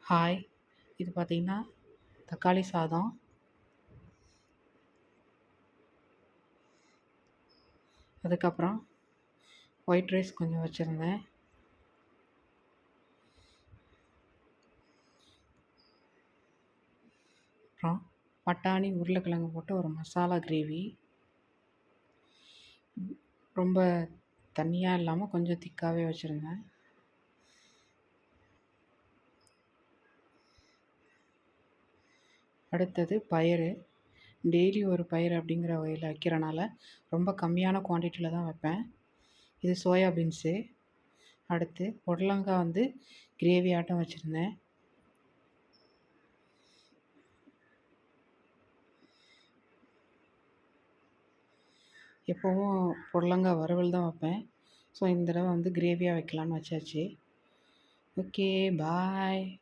Hi! இது பார்த்தீங்கன்னா, தக்காளி சாதம். அதுக்கப்புறம் ஒயிட் ரைஸ் கொஞ்சம் வச்சுருந்தேன். அப்புறம் பட்டாணி, உருளைக்கிழங்கு போட்டு ஒரு மசாலா கிரேவி. ரொம்ப தண்ணியா இல்லாம கொஞ்சம் திக்காவே வச்சுருந்தேன். அடுத்தது பயறு. டெய்லி ஒரு பயிறு அப்படிங்கிற வகையில் வைக்கிறனால ரொம்ப கம்மியான குவான்டிட்டியில் தான் வைப்பேன். இது சோயா பீன்ஸு. அடுத்து புடலங்காய் கிரேவி ஆட்டம் வச்சுருந்தேன். எப்போவும் புடலங்காய் வறுவல் தான் வைப்பேன். ஸோ இந்த தடவை கிரேவியாக வைக்கலான்னு வச்சாச்சு. ஓகே, பாய்.